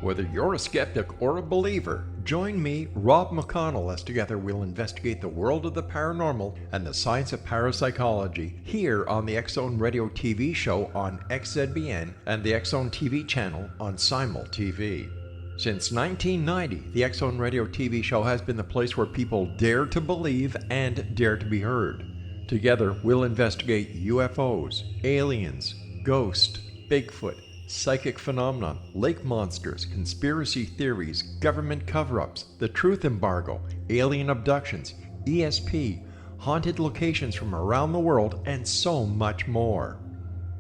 Whether you're a skeptic or a believer, join me, Rob McConnell, as together we'll investigate the world of the paranormal and the science of parapsychology here on the X-Zone Radio TV show on XZBN and the X-Zone TV channel on Simul TV. Since 1990, the X-Zone Radio TV show has been the place where people dare to believe and dare to be heard. Together, we'll investigate UFOs, aliens, ghosts, Bigfoot, psychic phenomenon, lake monsters, conspiracy theories, government cover-ups, the truth embargo, alien abductions, ESP, haunted locations from around the world, and so much more.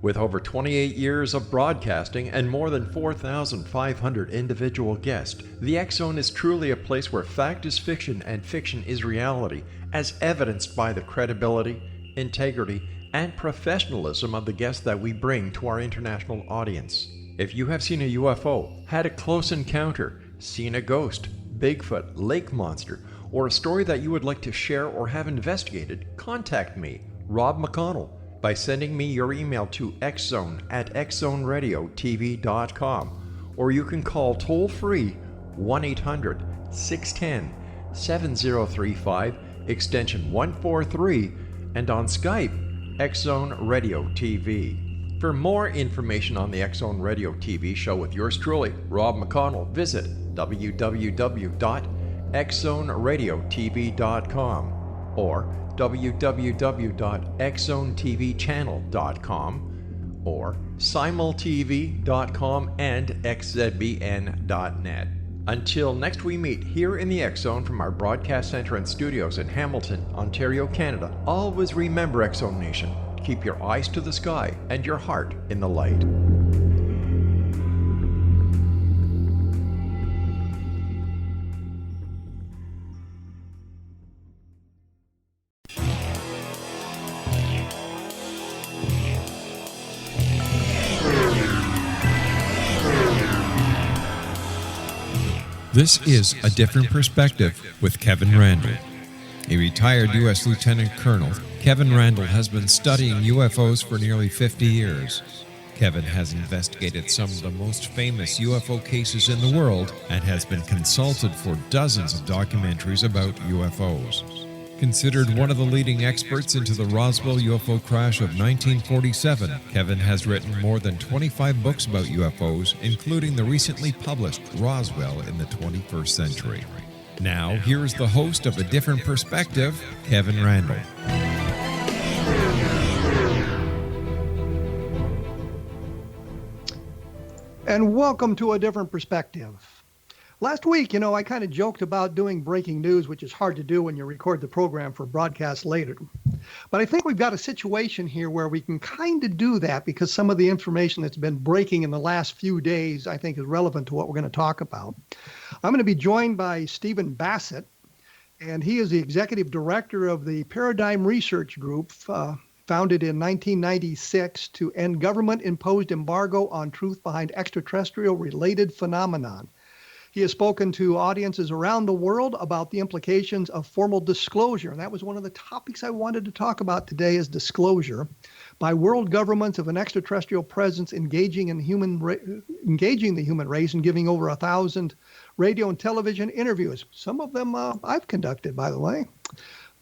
With over 28 years of broadcasting and more than 4,500 individual guests, the X-Zone is truly a place where fact is fiction and fiction is reality, as evidenced by the credibility, integrity, and professionalism of the guests that we bring to our international audience. If you have seen a UFO, had a close encounter, seen a ghost, Bigfoot, lake monster, or a story that you would like to share or have investigated, contact me, Rob McConnell, by sending me your email to xzone@xzoneradiotv.com, or you can call toll-free 1-800-610-7035, extension 143, and on Skype, X-Zone Radio TV. For more information on the X-Zone Radio TV show with yours truly, Rob McConnell, visit www.xzoneradiotv.com or www.xzonetvchannel.com or simultv.com and xzbn.net. Until next we meet here in the X-Zone from our broadcast center and studios in Hamilton, Ontario, Canada, always remember, X-Zone Nation, keep your eyes to the sky and your heart in the light. This is A Different Perspective with Kevin Randle. A retired U.S. Lieutenant Colonel, Kevin Randle has been studying UFOs for nearly 50 years. Kevin has investigated some of the most famous UFO cases in the world and has been consulted for dozens of documentaries about UFOs. Considered one of the leading experts into the Roswell UFO crash of 1947, Kevin has written more than 25 books about UFOs, including the recently published Roswell in the 21st Century. Now, here's the host of A Different Perspective, Kevin Randle. And welcome to A Different Perspective. Last week, I kind of joked about doing breaking news, which is hard to do when you record the program for broadcast later. But I think we've got a situation here where we can kind of do that because some of the information that's been breaking in the last few days, I think, is relevant to what we're going to talk about. I'm going to be joined by Stephen Bassett, and he is the executive director of the Paradigm Research Group, founded in 1996 to end government-imposed embargo on truth behind extraterrestrial-related phenomenon. He has spoken to audiences around the world about the implications of formal disclosure. And that was one of the topics I wanted to talk about today, is disclosure by world governments of an extraterrestrial presence engaging the human race and giving over 1,000 radio and television interviews. Some of them I've conducted, by the way.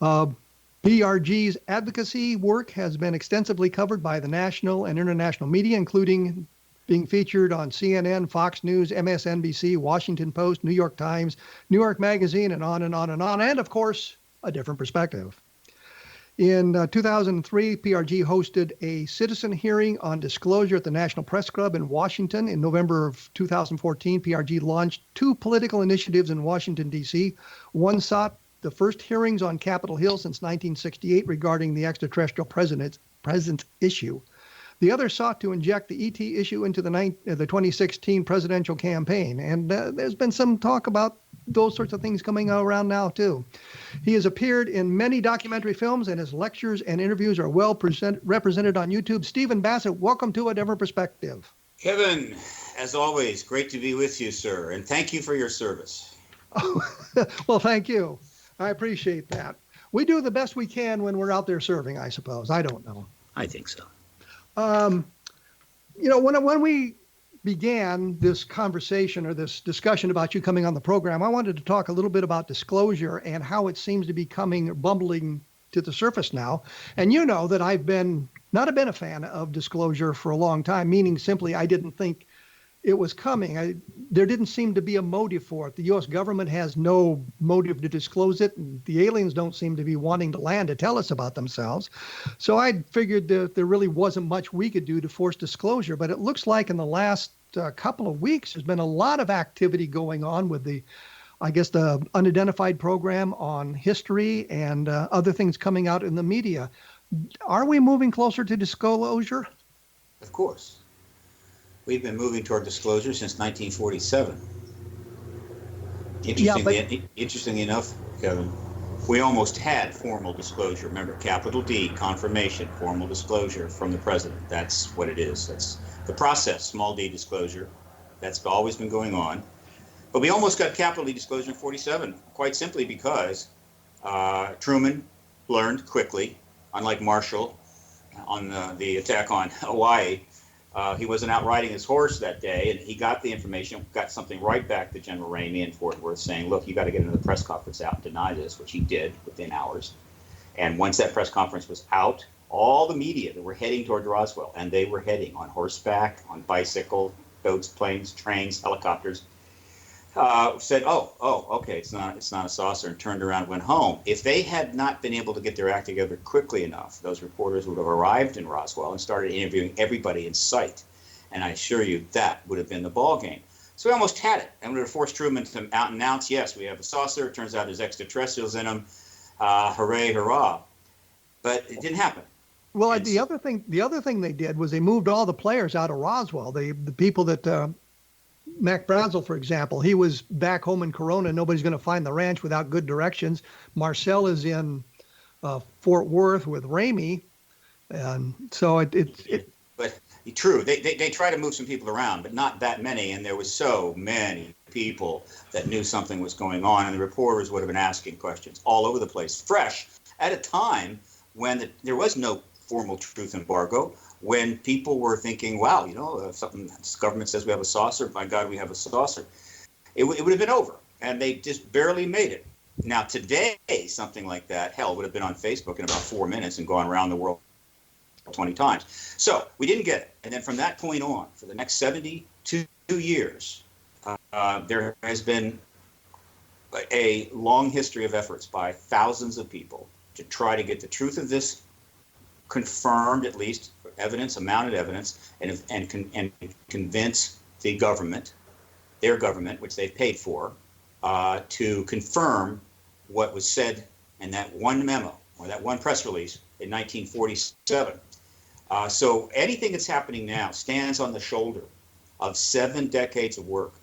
PRG's advocacy work has been extensively covered by the national and international media, including being featured on CNN, Fox News, MSNBC, Washington Post, New York Times, New York Magazine, and on and on and on, and of course, A Different Perspective. In 2003, PRG hosted a citizen hearing on disclosure at the National Press Club in Washington. In November of 2014, PRG launched two political initiatives in Washington, D.C. One sought the first hearings on Capitol Hill since 1968 regarding the extraterrestrial presence issue. The other sought to inject the ET issue into the 2016 presidential campaign. And there's been some talk about those sorts of things coming around now, too. He has appeared in many documentary films, and his lectures and interviews are well represented on YouTube. Stephen Bassett, welcome to A Different Perspective. Kevin, as always, great to be with you, sir. And thank you for your service. Well, thank you. I appreciate that. We do the best we can when we're out there serving, I suppose. I don't know. I think so. When we began this conversation or this discussion about you coming on the program, I wanted to talk a little bit about disclosure and how it seems to be bumbling to the surface now. And you know that I've not been a fan of disclosure for a long time, meaning simply I didn't think it was coming. There didn't seem to be a motive for it. The U.S. government has no motive to disclose it, and the aliens don't seem to be wanting to land to tell us about themselves. So I figured that there really wasn't much we could do to force disclosure. But it looks like in the last couple of weeks, there's been a lot of activity going on with the unidentified program on history and other things coming out in the media. Are we moving closer to disclosure? Of course. We've been moving toward disclosure since 1947. Interestingly enough, Kevin, we almost had formal disclosure. Remember, capital D, confirmation, formal disclosure from the president. That's what it is. That's the process, small d disclosure. That's always been going on. But we almost got capital D disclosure in 47, quite simply because Truman learned quickly, unlike Marshall on the attack on Hawaii. He wasn't out riding his horse that day, and he got the information, got something right back to General Ramey in Fort Worth saying, look, you got to get another press conference out and deny this, which he did within hours. And once that press conference was out, all the media that were heading toward Roswell, and they were heading on horseback, on bicycle, boats, planes, trains, helicopters, said, okay, it's not a saucer, and turned around and went home. If they had not been able to get their act together quickly enough, those reporters would have arrived in Roswell and started interviewing everybody in sight. And I assure you that would have been the ball game. So we almost had it. And we would have forced Truman to out and announce, yes, we have a saucer. It turns out there's extraterrestrials in them. Hooray, hurrah. But it didn't happen. Well, the other thing they did was they moved all the players out of Roswell. The people that Mac Brazel, for example, he was back home in Corona. Nobody's going to find the ranch without good directions. Marcel is in Fort Worth with Ramey, and so But true, they try to move some people around, but not that many. And there was so many people that knew something was going on, and the reporters would have been asking questions all over the place, fresh at a time when there was no formal truth embargo. When people were thinking, wow, something, the government says we have a saucer, my God, we have a saucer. It would have been over, and they just barely made it. Now, today, something like that, would have been on Facebook in about 4 minutes and gone around the world 20 times. So we didn't get it. And then from that point on, for the next 72 years, there has been a long history of efforts by thousands of people to try to get the truth of this confirmed, at least mounted evidence, and convince the government, their government, which they've paid for, to confirm what was said in that one memo or that one press release in 1947. So anything that's happening now stands on the shoulder of 7 decades of work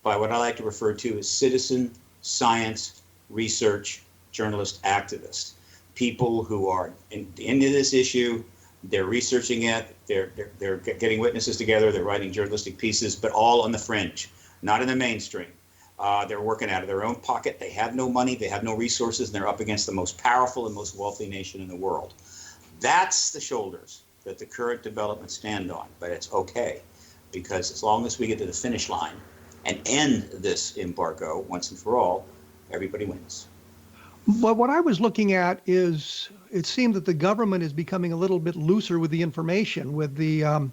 by what I like to refer to as citizen science research journalist activists. People who are into this issue, they're researching it, they're getting witnesses together, they're writing journalistic pieces, but all on the fringe, not in the mainstream. They're working out of their own pocket. They have no money, they have no resources, and they're up against the most powerful and most wealthy nation in the world. That's the shoulders that the current developments stand on. But it's okay, because as long as we get to the finish line and end this embargo once and for all, everybody wins. But what I was looking at is it seemed that the government is becoming a little bit looser with the information, with the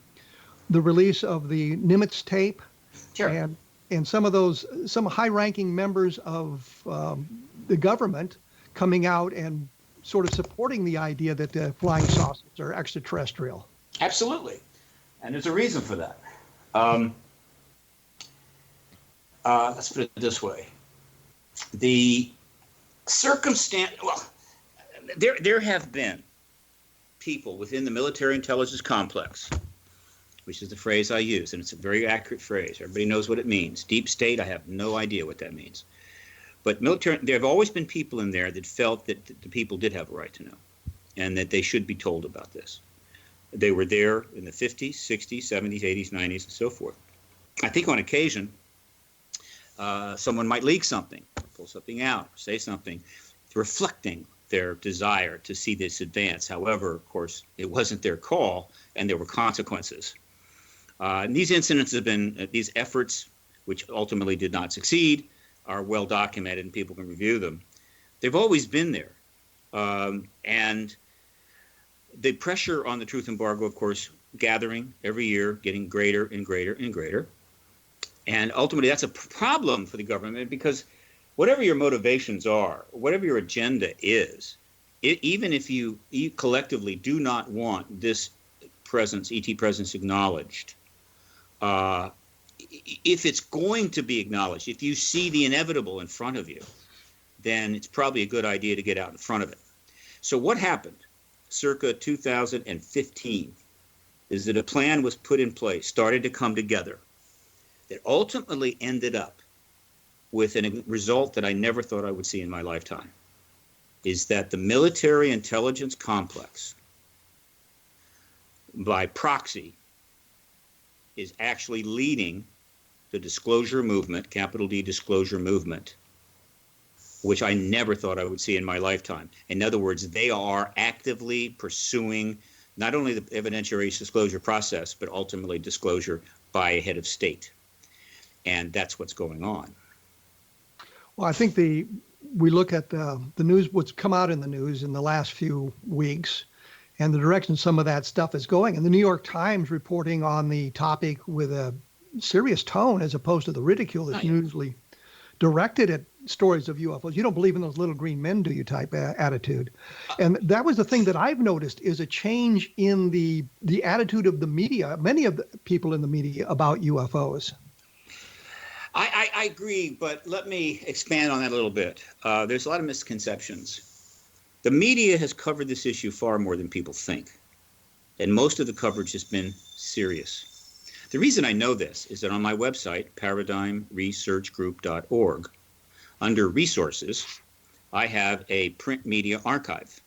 release of the Nimitz tape. Sure. And some high-ranking members of the government coming out and sort of supporting the idea that the flying saucers are extraterrestrial. Absolutely. And there's a reason for that. Let's put it this way. The circumstance, there have been people within the military intelligence complex, which is the phrase I use, and it's a very accurate phrase. Everybody knows what it means. Deep state, I have no idea what that means. But there have always been people in there that felt that the people did have a right to know, and that they should be told about this. They were there in the 50s, 60s, 70s, 80s, 90s, and so forth. I think on occasion, someone might leak something, pull something out, say something, reflecting their desire to see this advance. However, of course, it wasn't their call, and there were consequences. And these incidents have been, these efforts, which ultimately did not succeed, are well documented and people can review them. They've always been there. And the pressure on the truth embargo, of course, gathering every year, getting greater and greater and greater. And ultimately, that's a problem for the government because whatever your motivations are, whatever your agenda is, even if you collectively do not want this presence, ET presence, acknowledged, if it's going to be acknowledged, if you see the inevitable in front of you, then it's probably a good idea to get out in front of it. So what happened circa 2015 is that a plan was put in place, started to come together, that ultimately ended up with a result that I never thought I would see in my lifetime, is that the military intelligence complex, by proxy, is actually leading the disclosure movement, capital D disclosure movement, which I never thought I would see in my lifetime. In other words, they are actively pursuing not only the evidentiary disclosure process, but ultimately disclosure by a head of state. And that's what's going on. Well, I think we look at the news, what's come out in the news in the last few weeks, and the direction some of that stuff is going. And the New York Times reporting on the topic with a serious tone as opposed to the ridicule that's usually directed at stories of UFOs. You don't believe in those little green men, do you, type attitude. And that was the thing that I've noticed is a change in the attitude of the media, many of the people in the media about UFOs. I agree, but let me expand on that a little bit. There's a lot of misconceptions. The media has covered this issue far more than people think, and most of the coverage has been serious. The reason I know this is that on my website, paradigmresearchgroup.org, under resources, I have a print media archive,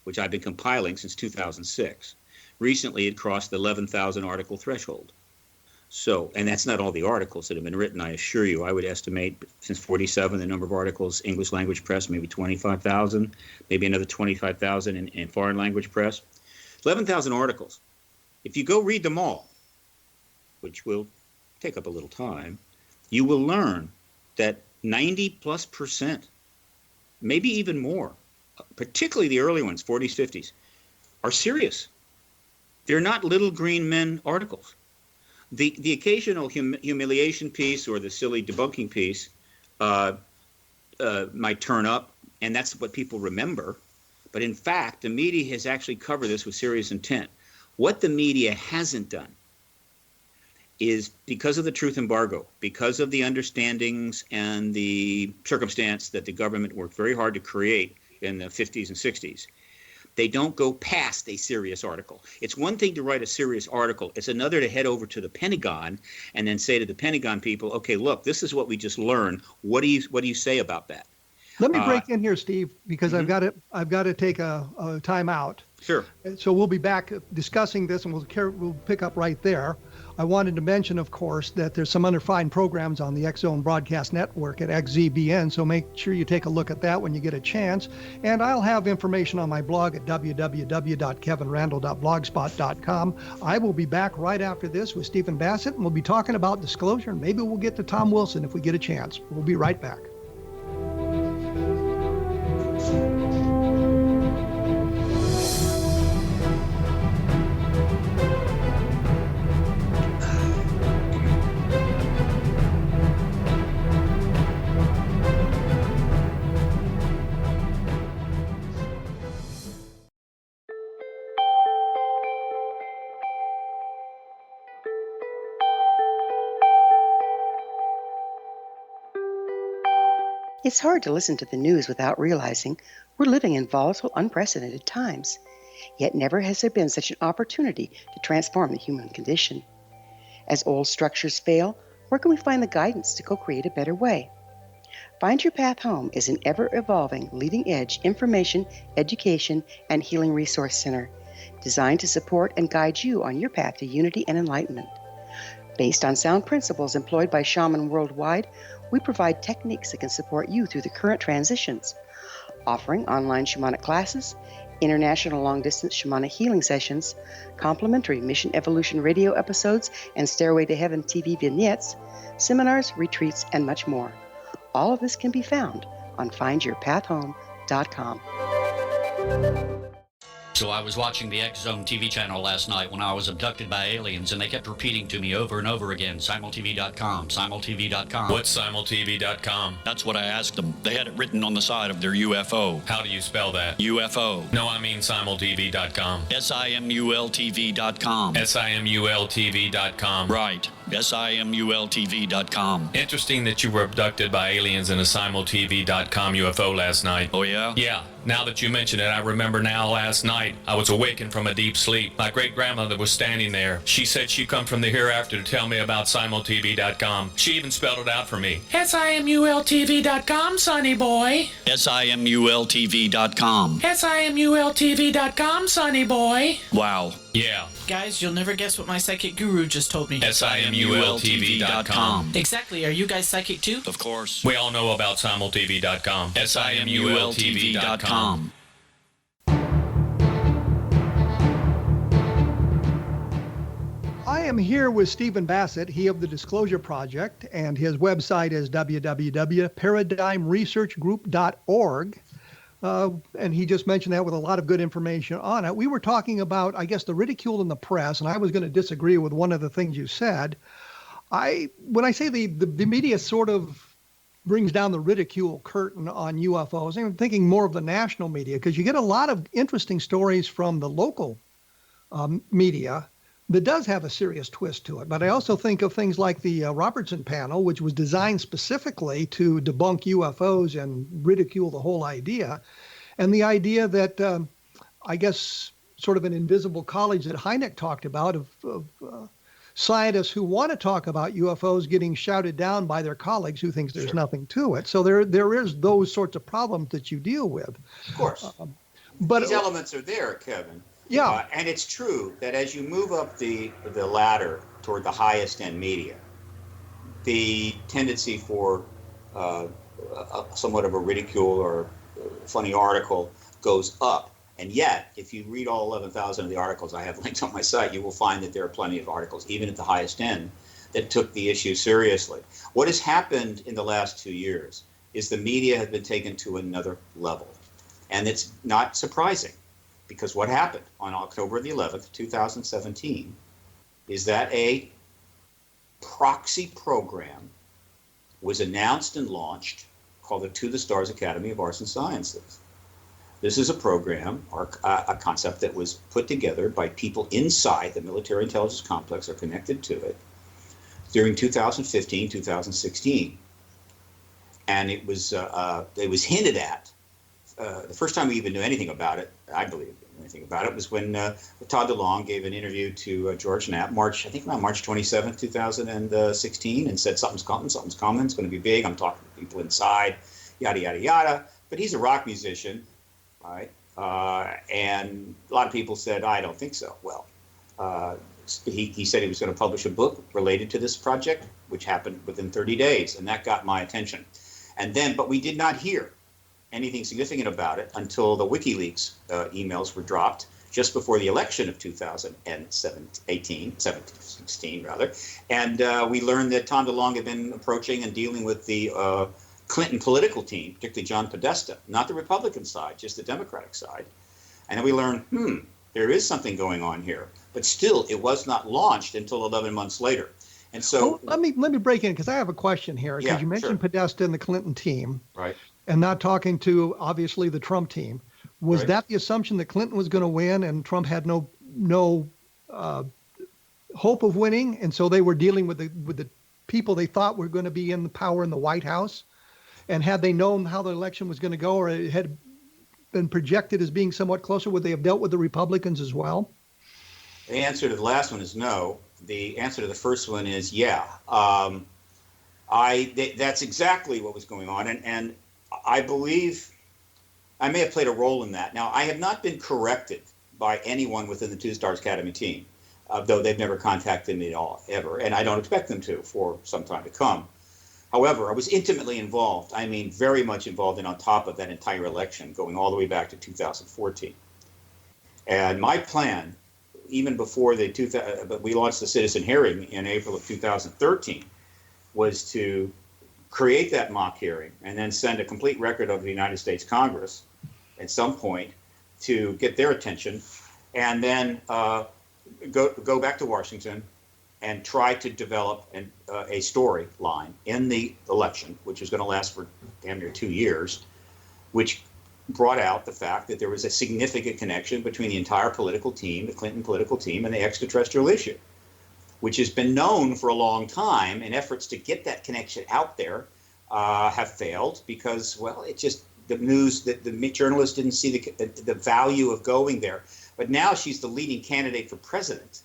which I've been compiling since 2006. Recently, it crossed the 11,000 article threshold. So, and that's not all the articles that have been written, I assure you. I would estimate since 47, the number of articles, English language press, maybe 25,000, maybe another 25,000 in foreign language press. 11,000 articles. If you go read them all, which will take up a little time, you will learn that 90+%, maybe even more, particularly the early ones, 40s, 50s, are serious. They're not little green men articles. The occasional humiliation piece or the silly debunking piece might turn up, and that's what people remember. But in fact, the media has actually covered this with serious intent. What the media hasn't done is, because of the truth embargo, because of the understandings and the circumstance that the government worked very hard to create in the 50s and 60s, they don't go past a serious article. It's one thing to write a serious article. It's another to head over to the Pentagon and then say to the Pentagon people, okay, look, this is what we just learned. What do you say about that? Let me break in here, Steve, because I've got to take a time out. Sure. So we'll be back discussing this, and we'll pick up right there. I wanted to mention, of course, that there's some other fine programs on the X Zone Broadcast Network at XZBN, so make sure you take a look at that when you get a chance. And I'll have information on my blog at www.kevinrandle.blogspot.com. I will be back right after this with Stephen Bassett, and we'll be talking about disclosure, and maybe we'll get to Tom Wilson if we get a chance. We'll be right back. It's hard to listen to the news without realizing we're living in volatile, unprecedented times. Yet never has there been such an opportunity to transform the human condition. As old structures fail, where can we find the guidance to co-create a better way? Find Your Path Home is an ever-evolving, leading-edge information, education, and healing resource center designed to support and guide you on your path to unity and enlightenment. Based on sound principles employed by shaman worldwide, we provide techniques that can support you through the current transitions, offering online shamanic classes, international long-distance shamanic healing sessions, complimentary Mission Evolution radio episodes and Stairway to Heaven TV vignettes, seminars, retreats, and much more. All of this can be found on findyourpathhome.com. So I was watching the X Zone TV channel last night when I was abducted by aliens, and they kept repeating to me over and over again, simultv.com, simultv.com. What's simultv.com? That's what I asked them. They had it written on the side of their UFO. How do you spell that? UFO. No, I mean simultv.com. simultv.com. simultv.com. Right. simultv.com. Interesting that you were abducted by aliens in a simultv.com UFO last night. Oh, yeah? Yeah. Now that you mention it, I remember now last night I was awakened from a deep sleep. My great-grandmother was standing there. She said she'd come from the hereafter to tell me about simultv.com. She even spelled it out for me. simultv.com, sonny boy. simultv.com. simultv.com, sonny boy. Wow. Yeah. Guys, you'll never guess what my psychic guru just told me. simultv.com. Exactly. Are you guys psychic too? Of course. We all know about simultv.com. simultv.com. I am here with Stephen Bassett, he of the Disclosure Project, and his website is www.paradigmresearchgroup.org. And he just mentioned that with a lot of good information on it. We were talking about, I guess, the ridicule in the press, and I was going to disagree with one of the things you said. When I say the media sort of brings down the ridicule curtain on UFOs, I'm thinking more of the national media, because you get a lot of interesting stories from the local media that does have a serious twist to it. But I also think of things like the Robertson panel, which was designed specifically to debunk UFOs and ridicule the whole idea. And the idea that, I guess, sort of an invisible college that Hynek talked about of scientists who want to talk about UFOs getting shouted down by their colleagues who thinks there's nothing to it. So there is those sorts of problems that you deal with. Of course. But these elements are there, Kevin. Yeah. And it's true that as you move up the ladder toward the highest end media, the tendency for somewhat of a ridicule or funny article goes up. And yet, if you read all 11,000 of the articles I have linked on my site, you will find that there are plenty of articles, even at the highest end, that took the issue seriously. What has happened in the last 2 years is the media has been taken to another level. And it's not surprising, because what happened on October the 11th, 2017, is that a proxy program was announced and launched called the To the Stars Academy of Arts and Sciences. This is a program, or a concept that was put together by people inside the military intelligence complex or connected to it during 2015, 2016. And it was hinted at. The first time we even knew anything about it, I believe anything about it, was when Todd DeLong gave an interview to George Knapp, March 27th, 2016, and said something's coming, it's going to be big, I'm talking to people inside, yada, yada, yada. But he's a rock musician, right? And a lot of people said, I don't think so. Well, he said he was going to publish a book related to this project, which happened within 30 days, and that got my attention. And then, but we did not hear anything significant about it until the WikiLeaks emails were dropped just before the election of 2016 rather. And we learned that Tom DeLonge had been approaching and dealing with the Clinton political team, particularly John Podesta, not the Republican side, just the Democratic side. And then we learned, there is something going on here. But still, it was not launched until 11 months later. And so let me break in, because I have a question here, because you mentioned Podesta and the Clinton team. Right. And not talking to, obviously, the Trump team. Was that the assumption that Clinton was going to win and Trump had no hope of winning? And so they were dealing with the people they thought were going to be in the power in the White House? And had they known how the election was going to go, or it had been projected as being somewhat closer, would they have dealt with the Republicans as well? The answer to the last one is no. The answer to the first one is yeah. That's exactly what was going on. And I believe I may have played a role in that. Now, I have not been corrected by anyone within the Two Stars Academy team, though they've never contacted me at all, ever, and I don't expect them to for some time to come. However, I was intimately involved, very much involved and on top of that entire election, going all the way back to 2014. And my plan, even before but we launched the citizen hearing in April of 2013, was to create that mock hearing and then send a complete record of the United States Congress at some point to get their attention, and then go back to Washington and try to develop a storyline in the election, which is going to last for damn near 2 years, which brought out the fact that there was a significant connection between the entire political team, the Clinton political team, and the extraterrestrial issue, which has been known for a long time, and efforts to get that connection out there have failed because, well, it just, the news, that the journalists didn't see the value of going there. But now she's the leading candidate for president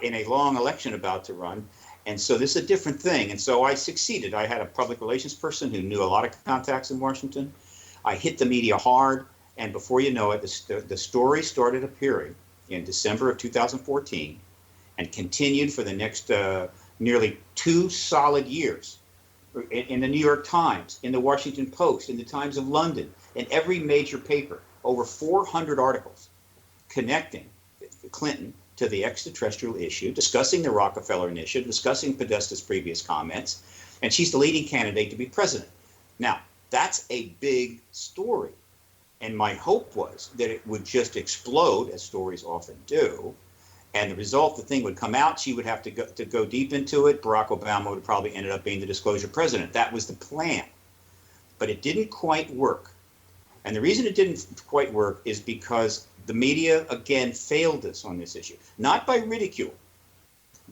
in a long election about to run. And so this is a different thing. And so I succeeded. I had a public relations person who knew a lot of contacts in Washington. I hit the media hard. And before you know it, the story started appearing in December of 2014 and continued for the next nearly 2 solid years in the New York Times, in the Washington Post, in the Times of London, in every major paper, over 400 articles connecting Clinton to the extraterrestrial issue, discussing the Rockefeller initiative, discussing Podesta's previous comments, and she's the leading candidate to be president. Now, that's a big story. And my hope was that it would just explode, as stories often do. And the result, the thing would come out, she would have to go deep into it. Barack Obama would probably ended up being the disclosure president. That was the plan. But it didn't quite work. And the reason it didn't quite work is because the media, again, failed us on this issue. Not by ridicule,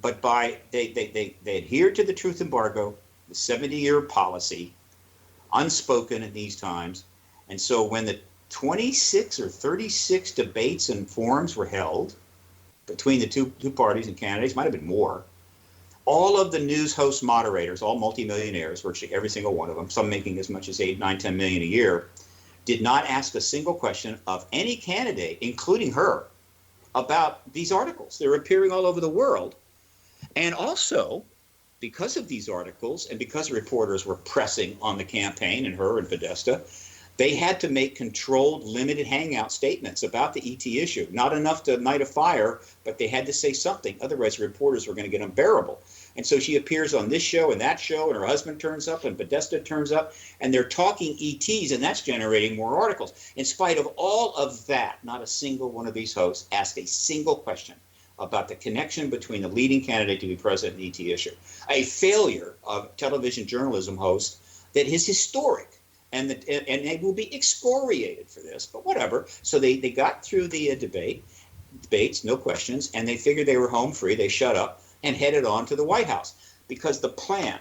but by, they adhered to the truth embargo, the 70-year policy, unspoken in these times. And so when the 26 or 36 debates and forums were held between the two parties and candidates, might have been more, all of the news host moderators, all multimillionaires, virtually every single one of them, some making as much as 8, 9, 10 million a year, did not ask a single question of any candidate, including her, about these articles. They're appearing all over the world. And also, because of these articles and because reporters were pressing on the campaign and her and Podesta, they had to make controlled, limited hangout statements about the ET issue. Not enough to ignite a fire, but they had to say something. Otherwise, reporters were going to get unbearable. And so she appears on this show and that show, and her husband turns up, and Podesta turns up, and they're talking ETs, and that's generating more articles. In spite of all of that, not a single one of these hosts asked a single question about the connection between the leading candidate to be president and the ET issue. A failure of television journalism host that is historic. And they will be excoriated for this, but whatever. So they got through the debates, no questions, and they figured they were home free. They shut up and headed on to the White House because the plan,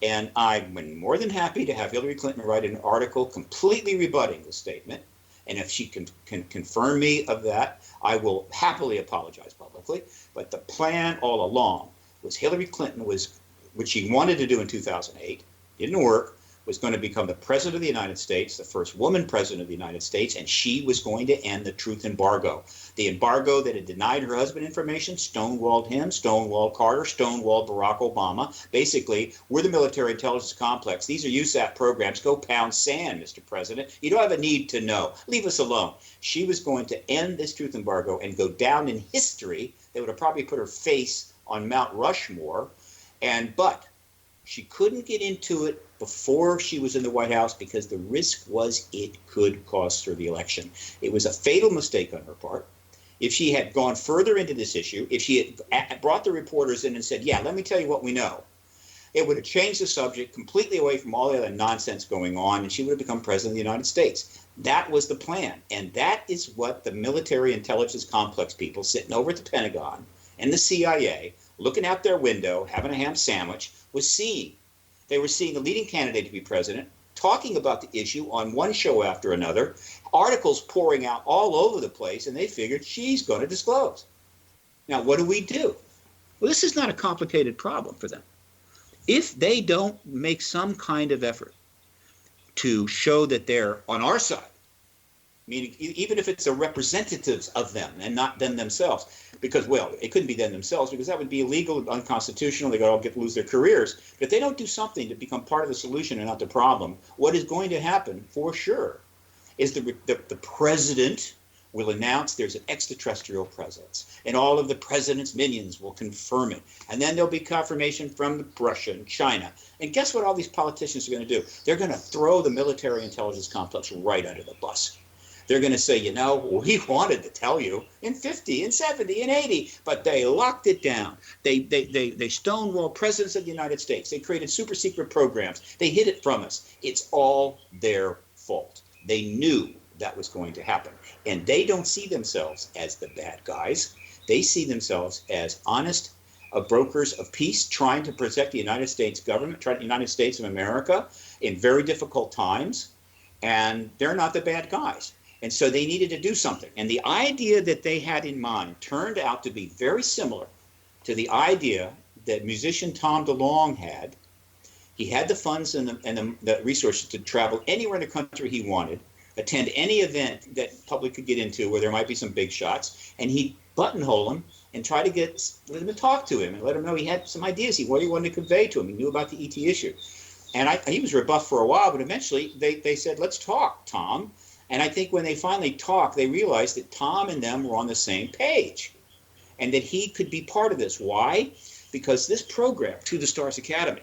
and I'm more than happy to have Hillary Clinton write an article completely rebutting the statement. And if she can confirm me of that, I will happily apologize publicly. But the plan all along was Hillary Clinton was, which she wanted to do in 2008, didn't work, was going to become the president of the United States, the first woman president of the United States, and she was going to end the truth embargo. The embargo that had denied her husband information, stonewalled him, stonewalled Carter, stonewalled Barack Obama. Basically, we're the military intelligence complex. These are USAP programs. Go pound sand, Mr. President. You don't have a need to know. Leave us alone. She was going to end this truth embargo and go down in history. They would have probably put her face on Mount Rushmore. But she couldn't get into it before she was in the White House because the risk was it could cost her the election. It was a fatal mistake on her part. If she had gone further into this issue, if she had brought the reporters in and said, yeah, let me tell you what we know, it would have changed the subject completely away from all the other nonsense going on, and she would have become president of the United States. That was the plan. And that is what the military intelligence complex people sitting over at the Pentagon and the CIA, looking out their window, having a ham sandwich, was seeing. They were seeing the leading candidate to be president, talking about the issue on one show after another, articles pouring out all over the place, and they figured she's going to disclose. Now, what do we do? Well, this is not a complicated problem for them. If they don't make some kind of effort to show that they're on our side, meaning even if it's the representatives of them and not them themselves, because, well, it couldn't be them themselves because that would be illegal and unconstitutional. They could all lose their careers. But if they don't do something to become part of the solution and not the problem, what is going to happen for sure is the president will announce there's an extraterrestrial presence, and all of the president's minions will confirm it. And then there'll be confirmation from Russia and China. And guess what all these politicians are going to do? They're going to throw the military intelligence complex right under the bus. They're going to say, you know, we wanted to tell you in 50 and 70 and 80, but they locked it down. They stonewalled presidents of the United States. They created super secret programs. They hid it from us. It's all their fault. They knew that was going to happen. And they don't see themselves as the bad guys. They see themselves as honest brokers of peace, trying to protect the United States government, the United States of America in very difficult times. And they're not the bad guys. And so they needed to do something. And the idea that they had in mind turned out to be very similar to the idea that musician Tom DeLonge had. He had the funds and the resources to travel anywhere in the country he wanted, attend any event that public could get into where there might be some big shots, and he'd buttonhole him and try to let him talk to him and let him know he had some ideas, what he wanted to convey to him. He knew about the ET issue. And he was rebuffed for a while, but eventually they said, let's talk, Tom. And I think when they finally talked, they realized that Tom and them were on the same page and that he could be part of this. Why? Because this program, To the Stars Academy,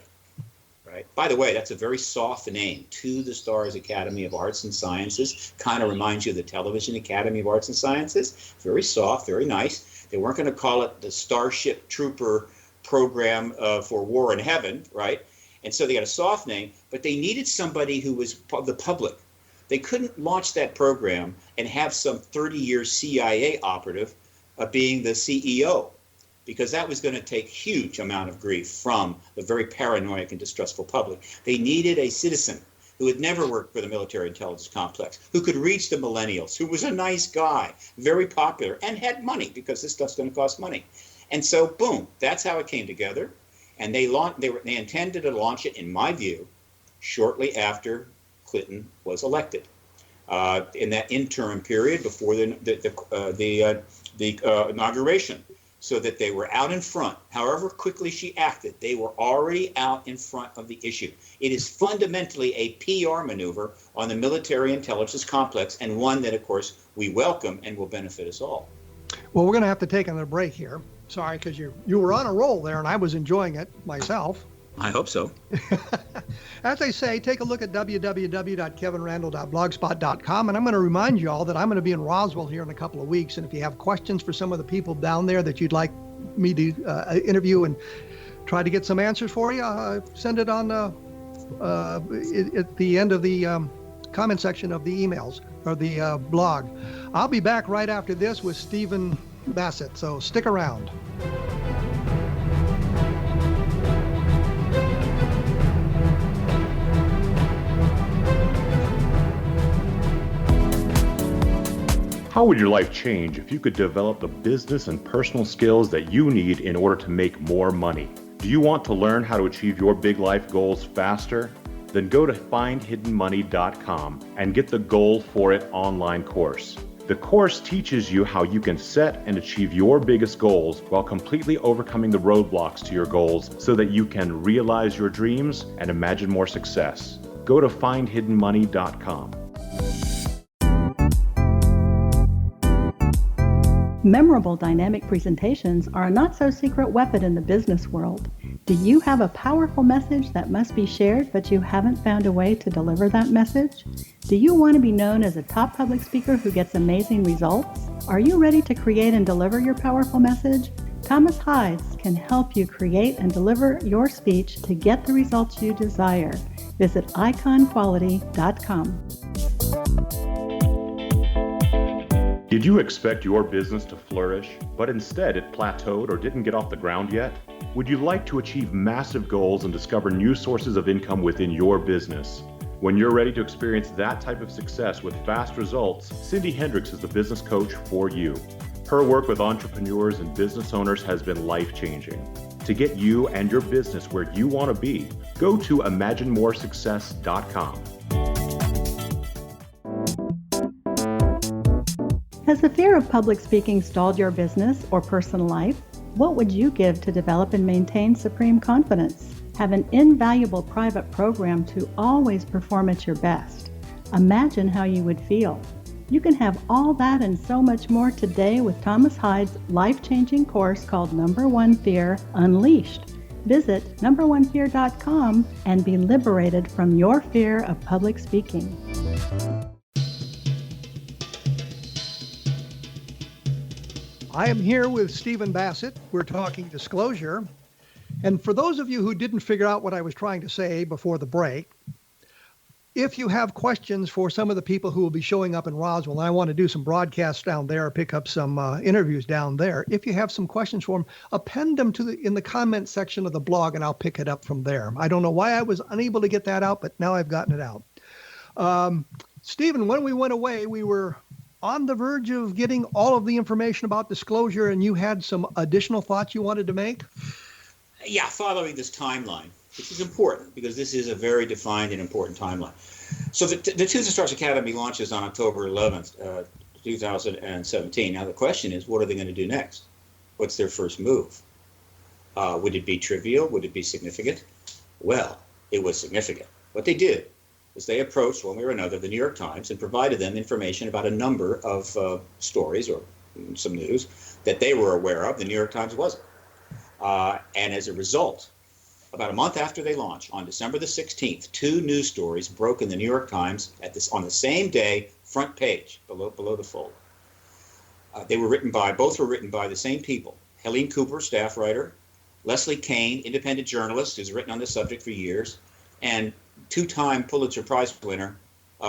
right? By the way, that's a very soft name, To the Stars Academy of Arts and Sciences. Kind of reminds you of the Television Academy of Arts and Sciences. Very soft, very nice. They weren't going to call it the Starship Trooper Program for War in Heaven, right? And so they got a soft name, but they needed somebody who was the public. They couldn't launch that program and have some 30-year CIA operative being the CEO, because that was going to take huge amount of grief from the very paranoid and distrustful public. They needed a citizen who had never worked for the military intelligence complex, who could reach the millennials, who was a nice guy, very popular, and had money, because this stuff's going to cost money. And so, boom, that's how it came together. And they intended to launch it, in my view, shortly after Clinton was elected, in that interim period before the inauguration, so that they were out in front. However quickly she acted, they were already out in front of the issue. It is fundamentally a PR maneuver on the military intelligence complex, and one that, of course, we welcome and will benefit us all. Well, we're going to have to take another break here. Sorry, because you were on a roll there, and I was enjoying it myself. I hope so. As I say, take a look at www.kevinrandle.blogspot.com, and I'm going to remind you all that I'm going to be in Roswell here in a couple of weeks, and if you have questions for some of the people down there that you'd like me to interview and try to get some answers for you, send it on at the end of the comment section of the emails or the blog. I'll be back right after this with Stephen Bassett, so stick around. How would your life change if you could develop the business and personal skills that you need in order to make more money? Do you want to learn how to achieve your big life goals faster? Then go to findhiddenmoney.com and get the Goal for It online course. The course teaches you how you can set and achieve your biggest goals while completely overcoming the roadblocks to your goals so that you can realize your dreams and imagine more success. Go to findhiddenmoney.com. Memorable dynamic presentations are a not-so-secret weapon in the business world. Do you have a powerful message that must be shared, but you haven't found a way to deliver that message? Do you want to be known as a top public speaker who gets amazing results? Are you ready to create and deliver your powerful message? Thomas Hides can help you create and deliver your speech to get the results you desire. Visit iconquality.com. Did you expect your business to flourish, but instead it plateaued or didn't get off the ground yet? Would you like to achieve massive goals and discover new sources of income within your business? When you're ready to experience that type of success with fast results, Cindy Hendricks is the business coach for you. Her work with entrepreneurs and business owners has been life-changing. To get you and your business where you want to be, go to imaginemoresuccess.com. Has the fear of public speaking stalled your business or personal life? What would you give to develop and maintain supreme confidence? Have an invaluable private program to always perform at your best. Imagine how you would feel. You can have all that and so much more today with Thomas Hyde's life-changing course called Number One Fear Unleashed. Visit numberonefear.com and be liberated from your fear of public speaking. I am here with Stephen Bassett. We're talking disclosure. And for those of you who didn't figure out what I was trying to say before the break, if you have questions for some of the people who will be showing up in Roswell, and I want to do some broadcasts down there, pick up some interviews down there. If you have some questions for them, append them in the comment section of the blog, and I'll pick it up from there. I don't know why I was unable to get that out, but now I've gotten it out. Stephen, when we went away, we were on the verge of getting all of the information about disclosure, and you had some additional thoughts you wanted to make? Yeah, following this timeline, which is important because this is a very defined and important timeline. So the Truth and Stars Academy launches on October 11th, 2017. Now the question is, what are they going to do next? What's their first move? Would it be trivial? Would it be significant? Well, it was significant. What they did is they approached, one way or another, the New York Times and provided them information about a number of stories or some news that they were aware of. The New York Times wasn't. And as a result, about a month after they launched, on December the 16th, two news stories broke in the New York Times on the same day, front page, below the fold. Both were written by the same people. Helene Cooper, staff writer, Leslie Kean, independent journalist who's written on this subject for years, and two-time Pulitzer Prize winner,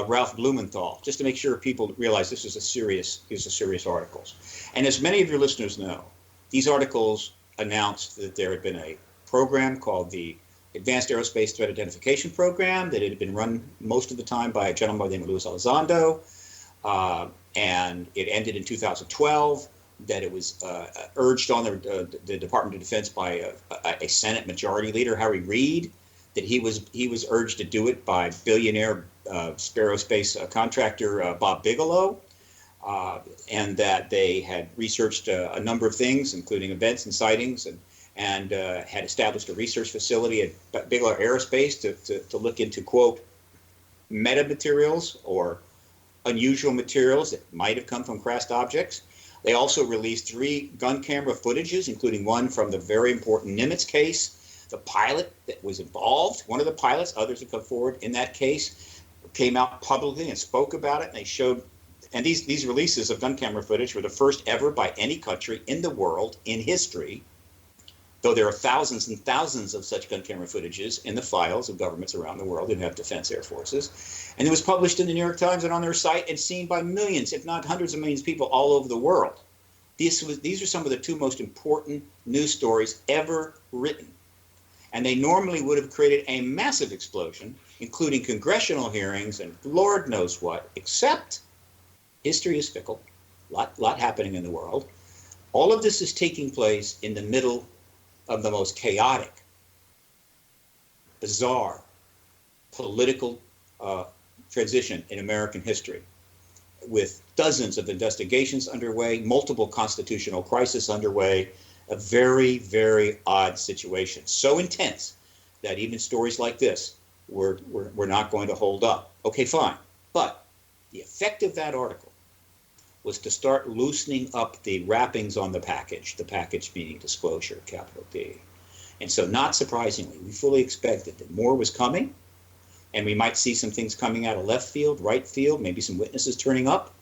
Ralph Blumenthal, just to make sure people realize these are serious articles. And as many of your listeners know, these articles announced that there had been a program called the Advanced Aerospace Threat Identification Program that had been run most of the time by a gentleman by the name of Luis Elizondo, and it ended in 2012, that it was urged on the Department of Defense by a Senate Majority Leader, Harry Reid, that he was urged to do it by billionaire aerospace contractor Bob Bigelow, and that they had researched a number of things, including events and sightings, and had established a research facility at Bigelow Aerospace to look into, quote, metamaterials or unusual materials that might have come from crashed objects. They also released 3 gun camera footages, including one from the very important Nimitz case. The pilot that was involved, one of the pilots, others have come forward in that case, came out publicly and spoke about it, and they showed. And these releases of gun camera footage were the first ever by any country in the world in history, though there are thousands and thousands of such gun camera footages in the files of governments around the world that have defense air forces. And it was published in the New York Times and on their site and seen by millions, if not hundreds of millions of people all over the world. These are some of the 2 most important news stories ever written. And they normally would have created a massive explosion, including congressional hearings and Lord knows what, except history is fickle, lot happening in the world. All of this is taking place in the middle of the most chaotic, bizarre, political transition in American history, with dozens of investigations underway, multiple constitutional crises underway, a very, very odd situation. So intense that even stories like this were not going to hold up. Okay, fine. But the effect of that article was to start loosening up the wrappings on the package meaning disclosure, capital D. And so not surprisingly, we fully expected that more was coming, and we might see some things coming out of left field, right field, maybe some witnesses turning up.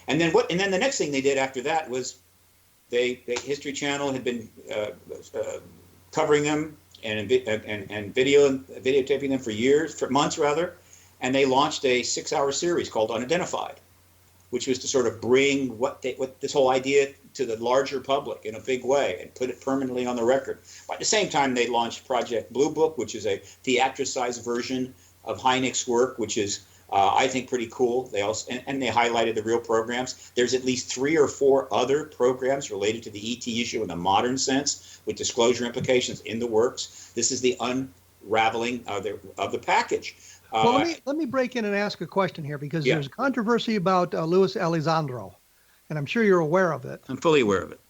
And then the next thing they did after that was the History Channel had been covering them and videotaping them for months rather, and they launched a 6-hour series called Unidentified, which was to sort of bring what this whole idea to the larger public in a big way and put it permanently on the record. But at the same time, they launched Project Blue Book, which is a theatricized version of Hynek's work, which is, I think, pretty cool. They also and they highlighted the real programs. There's at least 3 or 4 other programs related to the ET issue in the modern sense, with disclosure implications in the works. This is the unraveling of the package. Well, let me break in and ask a question here, because there's controversy about Luis Elizondo, and I'm sure you're aware of it. I'm fully aware of it.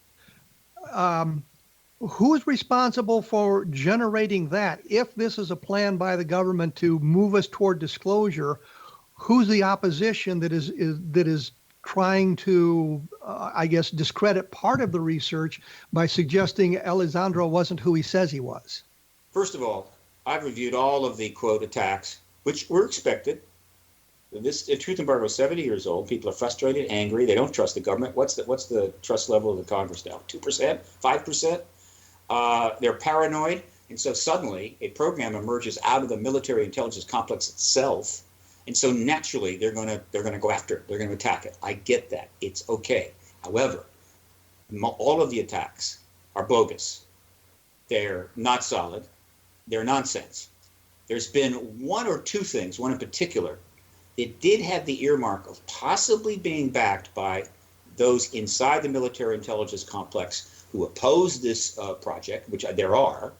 Who's responsible for generating that? If this is a plan by the government to move us toward disclosure, who's the opposition that is trying to, I guess, discredit part of the research by suggesting Alessandro wasn't who he says he was? First of all, I've reviewed all of the quote attacks, which were expected. This truth embargo is 70 years old. People are frustrated, angry. They don't trust the government. What's the trust level of the Congress now? 2%, 5%. They're paranoid, and so suddenly a program emerges out of the military intelligence complex itself, and so naturally they're going to go after it. They're going to attack it. I get that. It's okay. However, all of the attacks are bogus. They're not solid. They're nonsense. There's been one or two things, one in particular. It did have the earmark of possibly being backed by those inside the military intelligence complex who oppose this project, which there are.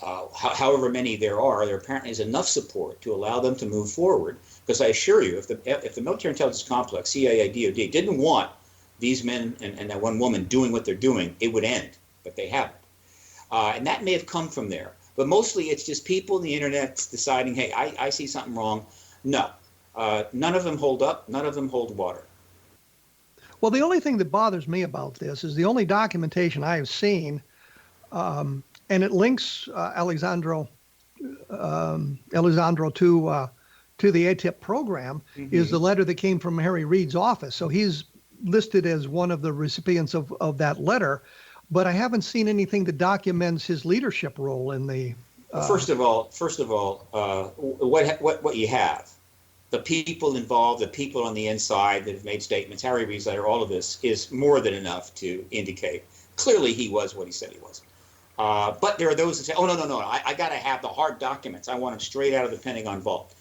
However many there apparently is enough support to allow them to move forward. Because I assure you, if the military intelligence complex, CIA, DOD, didn't want these men and that one woman doing what they're doing, it would end. But they haven't. And that may have come from there. But mostly it's just people on the internet deciding, hey, I see something wrong. No. None of them hold up. None of them hold water. Well, the only thing that bothers me about this is the only documentation I have seen, and it links Alessandro to the ATIP program, is the letter that came from Harry Reid's office. So he's listed as one of the recipients of that letter, but I haven't seen anything that documents his leadership role in the. First of all, what you have. The people involved, the people on the inside that have made statements, Harry Reid's letter, all of this is more than enough to indicate clearly he was what he said he was. But there are those that say, oh, no, I got to have the hard documents. I want them straight out of the Pentagon vault.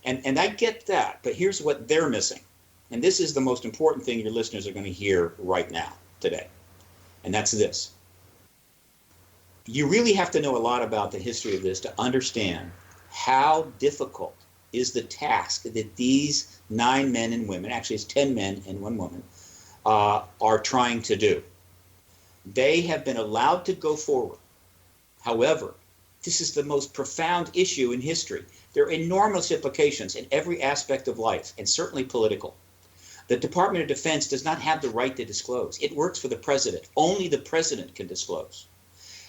And I get that, but here's what they're missing. And this is the most important thing your listeners are going to hear right now, today. And that's this. You really have to know a lot about the history of this to understand how difficult is the task that these 9 men and women, actually it's 10 men and 1 woman, are trying to do. They have been allowed to go forward. However, this is the most profound issue in history. There are enormous implications in every aspect of life, and certainly political. The Department of Defense does not have the right to disclose. It works for the president. Only the president can disclose.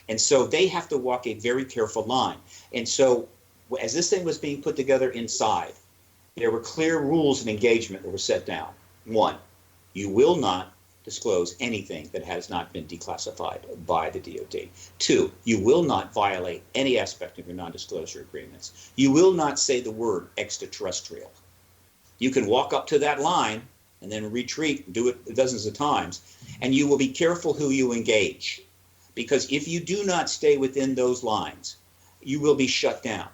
And so they have to walk a very careful line. And so as this thing was being put together inside, there were clear rules of engagement that were set down. 1, you will not disclose anything that has not been declassified by the DOD. 2, you will not violate any aspect of your non-disclosure agreements. You will not say the word extraterrestrial. You can walk up to that line and then retreat, do it dozens of times, and you will be careful who you engage. Because if you do not stay within those lines, you will be shut down.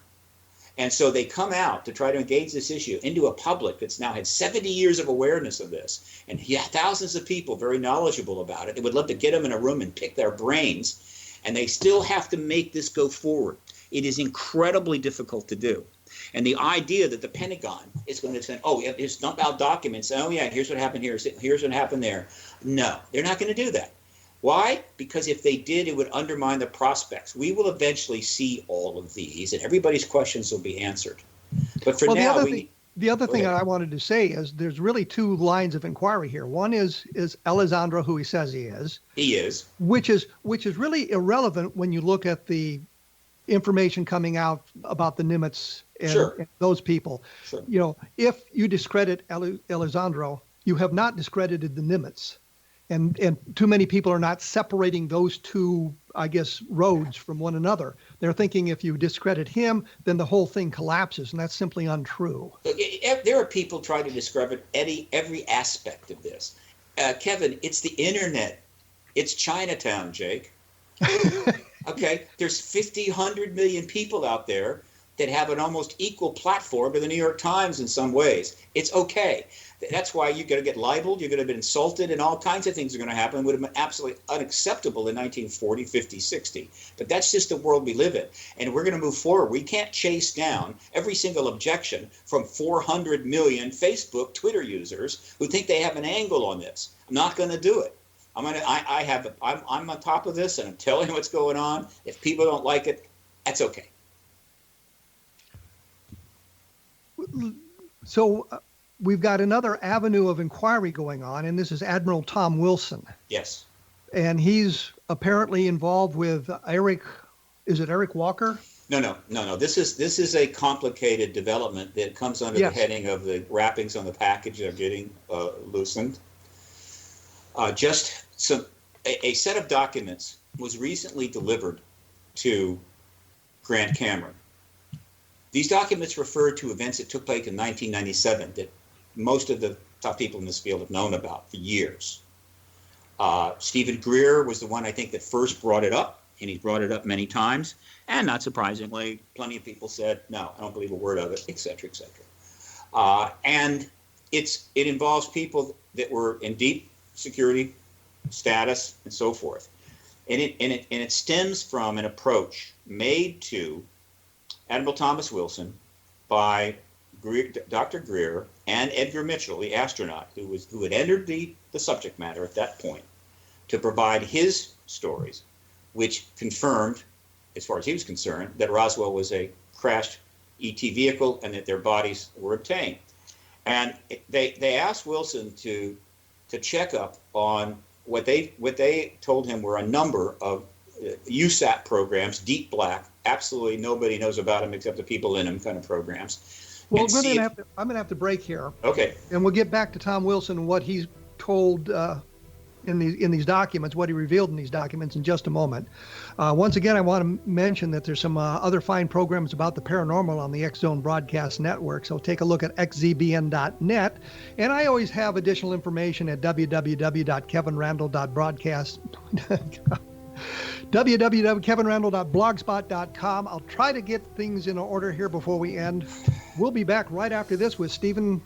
And so they come out to try to engage this issue into a public that's now had 70 years of awareness of this, and thousands of people very knowledgeable about it. They would love to get them in a room and pick their brains, and they still have to make this go forward. It is incredibly difficult to do. And the idea that the Pentagon is going to say, oh, it's dump out documents, oh yeah, here's what happened here, here's what happened there. No, they're not going to do that. Why? Because if they did, it would undermine the prospects. We will eventually see all of these, and everybody's questions will be answered. But for now, the other thing I wanted to say is there's really 2 lines of inquiry here. One is Alessandro who he says he is. He is. Which is really irrelevant when you look at the information coming out about the Nimitz and those people. Sure. You know, if you discredit Alessandro, you have not discredited the Nimitz. And too many people are not separating those 2, I guess, roads from one another. They're thinking if you discredit him, then the whole thing collapses, and that's simply untrue. There are people trying to discredit every aspect of this. Kevin, it's the internet. It's Chinatown, Jake. Okay, there's 100 million people out there that have an almost equal platform to the New York Times in some ways. It's okay. That's why you're going to get libeled, you're going to be insulted, and all kinds of things are going to happen. It would have been absolutely unacceptable in 1940, 50, 60. But that's just the world we live in. And we're going to move forward. We can't chase down every single objection from 400 million Facebook, Twitter users who think they have an angle on this. I'm not going to do it. I'm on top of this, and I'm telling you what's going on. If people don't like it, that's okay. So we've got another avenue of inquiry going on, and this is Admiral Tom Wilson. Yes. And he's apparently involved with Eric Walker? No. This is a complicated development that comes under the heading of the wrappings on the package are getting loosened. A set of documents was recently delivered to Grant Cameron. These documents refer to events that took place in 1997 that most of the top people in this field have known about for years. Stephen Greer was the one, I think, that first brought it up, and he's brought it up many times. And not surprisingly, plenty of people said, no, I don't believe a word of it, et cetera, et cetera. And it involves people that were in deep security status and so forth. And it stems from an approach made to Admiral Thomas Wilson by Dr. Greer and Edgar Mitchell, the astronaut who had entered the subject matter at that point, to provide his stories, which confirmed, as far as he was concerned, that Roswell was a crashed ET vehicle and that their bodies were obtained. And they asked Wilson to check up on what they told him were a number of USAT programs, deep black, absolutely nobody knows about them except the people in them kind of programs. Well, I'm going to have to break here. Okay. And we'll get back to Tom Wilson and what he's told in these documents, what he revealed in these documents in just a moment. Once again, I want to mention that there's some other fine programs about the paranormal on the X-Zone Broadcast Network, so take a look at xzbn.net. And I always have additional information at www.kevinrandle.broadcast. www.kevinrandle.blogspot.com. I'll try to get things in order here before we end. We'll be back right after this with Stephen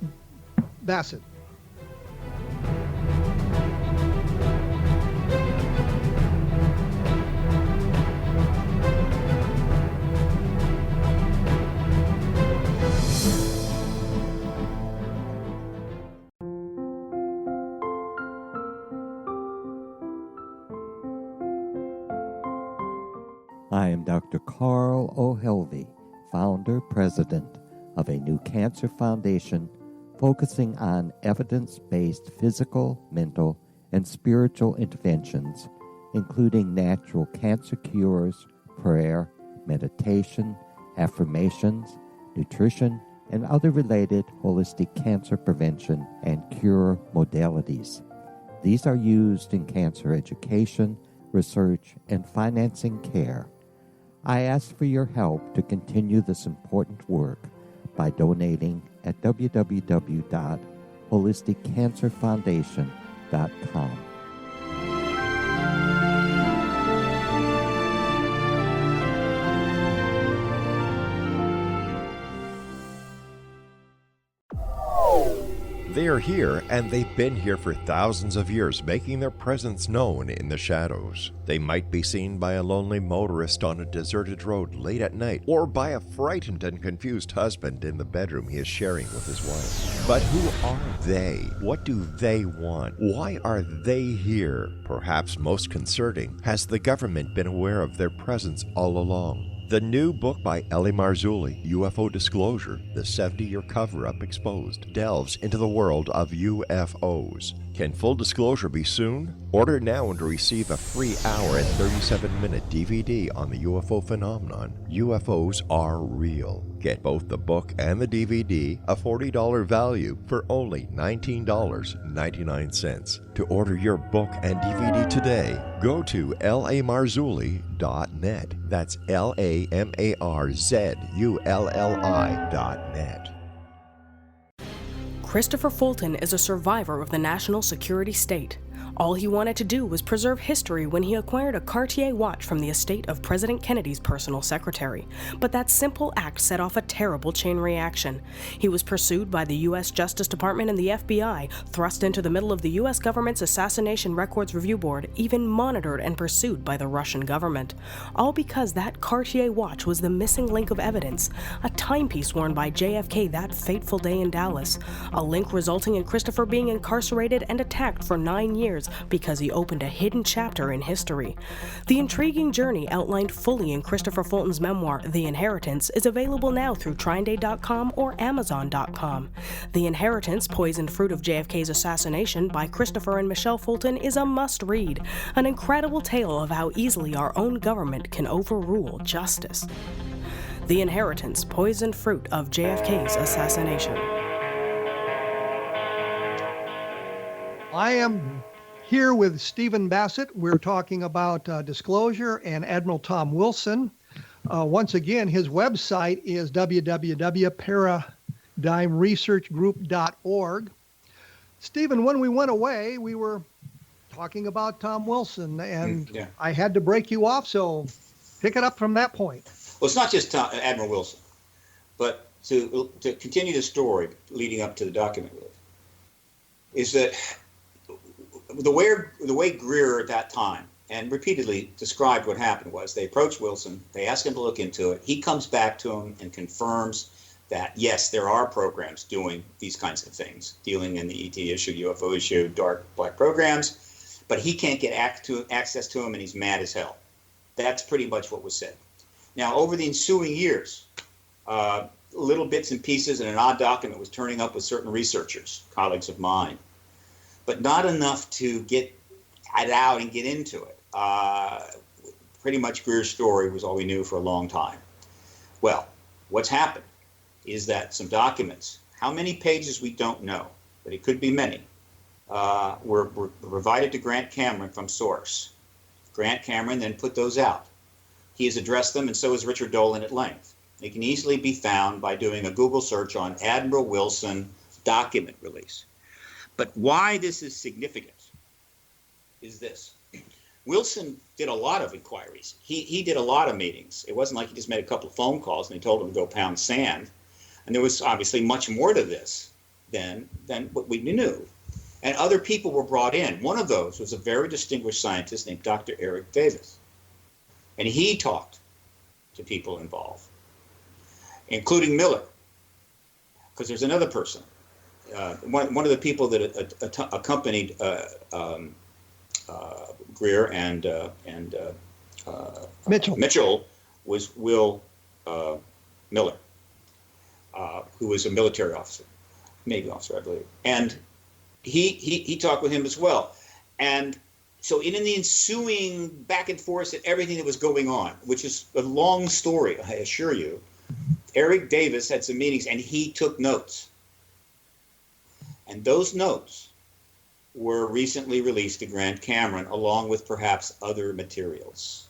Bassett. I am Dr. Carl O'Helvey, founder, president of a new cancer foundation focusing on evidence-based physical, mental, and spiritual interventions, including natural cancer cures, prayer, meditation, affirmations, nutrition, and other related holistic cancer prevention and cure modalities. These are used in cancer education, research, and financing care. I ask for your help to continue this important work by donating at www.holisticcancerfoundation.com. They are here, and they've been here for thousands of years, making their presence known in the shadows. They might be seen by a lonely motorist on a deserted road late at night, or by a frightened and confused husband in the bedroom he is sharing with his wife. But who are they? What do they want? Why are they here? Perhaps most concerning, has the government been aware of their presence all along? The new book by Ellie Marzulli, UFO Disclosure, the 70-year cover-up exposed, delves into the world of UFOs. Can full disclosure be soon? Order now and receive a free hour and 37-minute DVD on the UFO phenomenon. UFOs are real. Get both the book and the DVD, a $40 value, for only $19.99. To order your book and DVD today, go to lamarzulli.net. That's LAMARZULLI.net. Christopher Fulton is a survivor of the national security state. All he wanted to do was preserve history when he acquired a Cartier watch from the estate of President Kennedy's personal secretary. But that simple act set off a terrible chain reaction. He was pursued by the U.S. Justice Department and the FBI, thrust into the middle of the U.S. government's Assassination Records Review Board, even monitored and pursued by the Russian government. All because that Cartier watch was the missing link of evidence, a timepiece worn by JFK that fateful day in Dallas, a link resulting in Christopher being incarcerated and attacked for 9 years years because he opened a hidden chapter in history. The intriguing journey outlined fully in Christopher Fulton's memoir, The Inheritance, is available now through TrineDay.com or Amazon.com. The Inheritance, Poisoned Fruit of JFK's Assassination by Christopher and Michelle Fulton is a must-read, an incredible tale of how easily our own government can overrule justice. The Inheritance, Poisoned Fruit of JFK's Assassination. I am here with Stephen Bassett. We're talking about disclosure and Admiral Tom Wilson. Once again, his website is www.paradigmresearchgroup.org. Stephen, when we went away, we were talking about Tom Wilson, and I had to break you off, so pick it up from that point. Well, it's not just Admiral Wilson, but to continue the story leading up to the document is that the way Greer at that time and repeatedly described what happened was they approached Wilson, they asked him to look into it. He comes back to him and confirms that, yes, there are programs doing these kinds of things, dealing in the ET issue, UFO issue, dark black programs, but he can't get access to them, and he's mad as hell. That's pretty much what was said. Now, over the ensuing years, little bits and pieces and an odd document was turning up with certain researchers, colleagues of mine, but not enough to get it out and get into it. Pretty much Greer's story was all we knew for a long time. Well, what's happened is that some documents, how many pages we don't know, but it could be many, were provided to Grant Cameron from source. Grant Cameron then put those out. He has addressed them, and so has Richard Dolan at length. They can easily be found by doing a Google search on Admiral Wilson document release. But why this is significant is this. Wilson did a lot of inquiries. He did a lot of meetings. It wasn't like he just made a couple of phone calls and they told him to go pound sand. And there was obviously much more to this than what we knew. And other people were brought in. One of those was a very distinguished scientist named Dr. Eric Davis. And he talked to people involved, including Miller, because there's another person. One of the people that accompanied Greer and Mitchell was Will Miller, who was a military officer, Navy officer, I believe. And he talked with him as well. And so in the ensuing back and forth and everything that was going on, which is a long story, I assure you, Eric Davis had some meetings and he took notes. And those notes were recently released to Grant Cameron, along with perhaps other materials.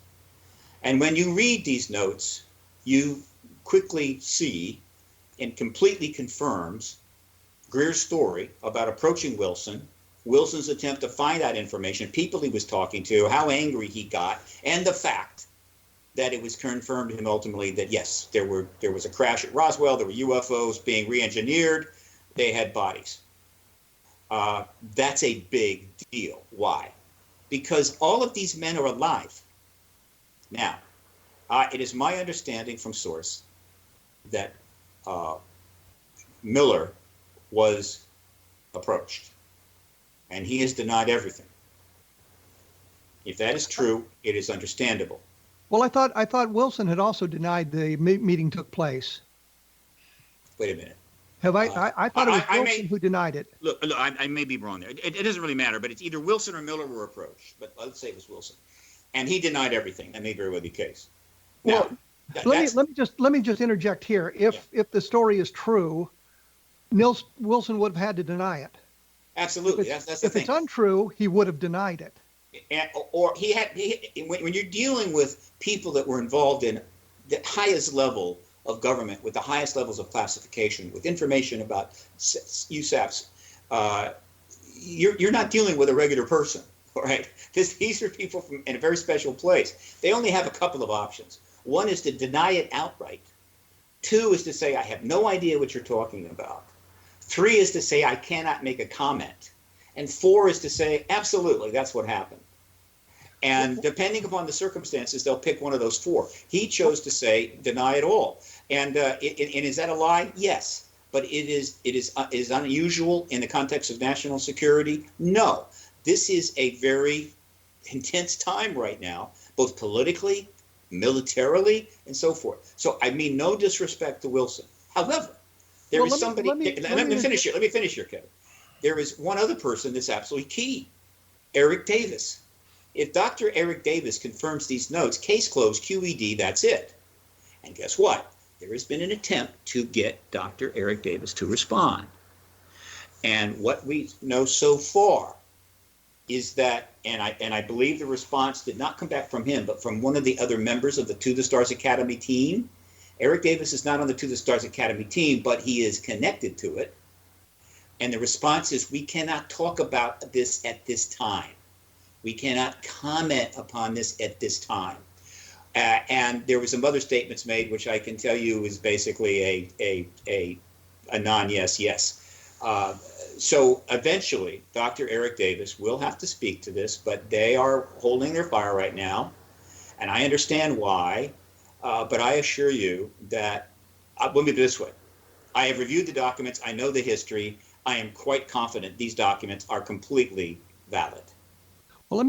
And when you read these notes, you quickly see and completely confirms Greer's story about approaching Wilson, Wilson's attempt to find that information, people he was talking to, how angry he got, and the fact that it was confirmed to him ultimately that, yes, there was a crash at Roswell, there were UFOs being re-engineered, they had bodies. That's a big deal. Why? Because all of these men are alive. Now, it is my understanding from source that Miller was approached, and he has denied everything. If that is true, it is understandable. Well, I thought Wilson had also denied the meeting took place. Wait a minute. Have I thought it was Wilson who denied it. Look, I may be wrong there. It doesn't really matter, but it's either Wilson or Miller were approached. But let's say it was Wilson, and he denied everything. That may very well be the case. Now, well, let me just interject here. If the story is true, Wilson would have had to deny it. Absolutely, that's the thing. If it's untrue, he would have denied it. Or when you're dealing with people that were involved in the highest level of government, with the highest levels of classification, with information about USAPs, you're not dealing with a regular person, all right? These are people in a very special place. They only have a couple of options. One is to deny it outright. Two is to say, I have no idea what you're talking about. Three is to say, I cannot make a comment. And four is to say, absolutely, that's what happened. And depending upon the circumstances, they'll pick one of those four. He chose to say, deny it all. And is that a lie? Yes. But it is unusual in the context of national security? No. This is a very intense time right now, both politically, militarily, and so forth. So I mean no disrespect to Wilson. However, there is somebody. Let me finish here, Kevin. There is one other person that's absolutely key, Eric Davis. If Dr. Eric Davis confirms these notes, case closed, QED, that's it. And guess what? There has been an attempt to get Dr. Eric Davis to respond. And what we know so far is that, and I believe the response did not come back from him, but from one of the other members of the To the Stars Academy team. Eric Davis is not on the To the Stars Academy team, but he is connected to it. And the response is, we cannot talk about this at this time. We cannot comment upon this at this time. And there were some other statements made, which I can tell you is basically a non-yes, yes. So eventually, Dr. Eric Davis will have to speak to this, but they are holding their fire right now. And I understand why, but I assure you that, let me put it this way. I have reviewed the documents. I know the history. I am quite confident these documents are completely valid. Well,